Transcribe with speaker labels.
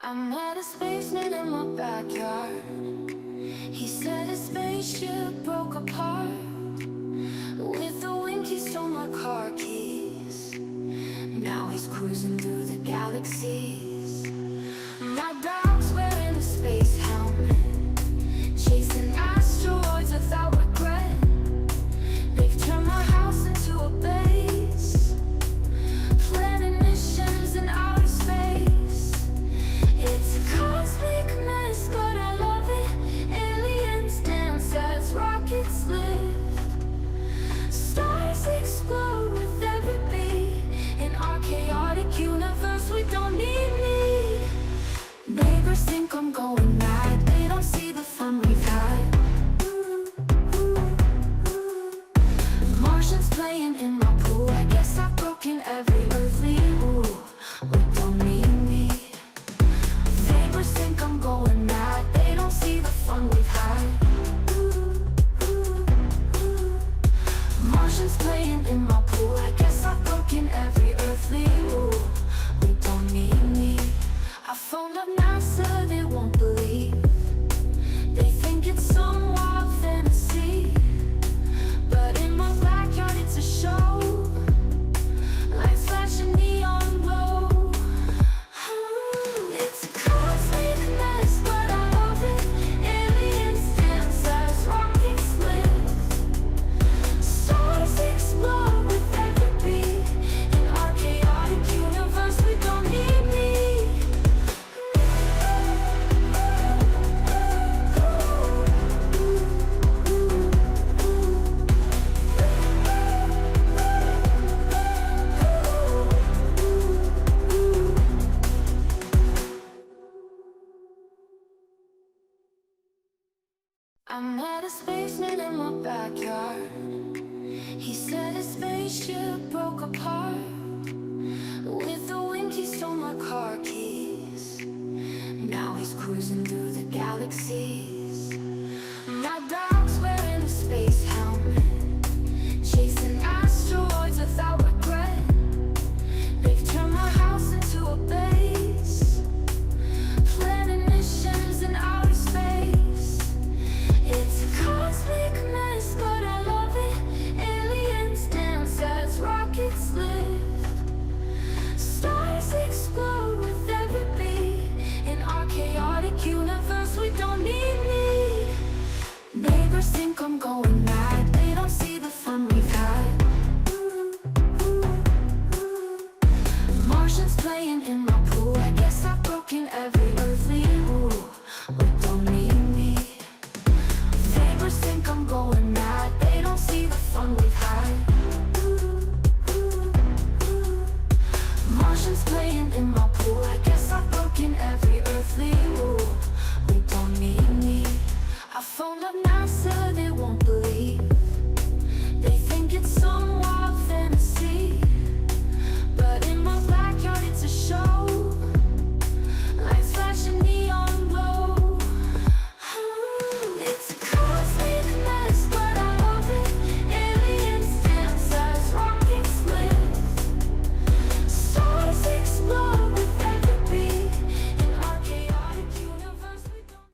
Speaker 1: I met a spaceman in my backyard. He said his spaceship broke apart. With a wink he stole my car keys. Now he's cruising through the galaxies. My dog's wearing a space helmet, chasing asteroids without regret. They've turned my house into a base, planning missions in outer space. It's a cosmic mess, but I love it. Aliens dance as rockets lift. Stars explode with every beat. In our chaotic universe, we don't need me. Neighbors think I'm going mad. They don't see the fun we've had. Martians playing in my pool. I guess I've broken every earthly rule. We don't need me. Neighbors think I'm going mad. They don't see the fun we've had. Martians playing in my pool. I guess I've broken every earthly rule. We don't need me. I phoned up NASA, they won't believe. They think it's some wild fantasy, but in my backyard it's a show. Lights flashing neon glow. It's a cosmic mess, but I love it. Aliens dance as rockets lift. Stars explode with every beat. In our chaotic universe, we don't need me. I met a spaceman in my backyard. He said his spaceship broke apart. With a wink he stole my car keys. Now he's cruising through the galaxies. My dog's wearing a space helmet, chasing asteroids without regret. They've turned my house into a base, planning missions in outer space. It's a cosmic mess, but I love it. Aliens dance as rockets lift. Stars explode with every beat. In our chaotic universe, we don't need me. Neighbors think I'm going mad. They don't see the fun we've had. Martians playing in my pool. I guess I've broken every earthly rule. We don't need me. Neighbors think I'm going mad. They don't see the fun we've had. Martians playing in my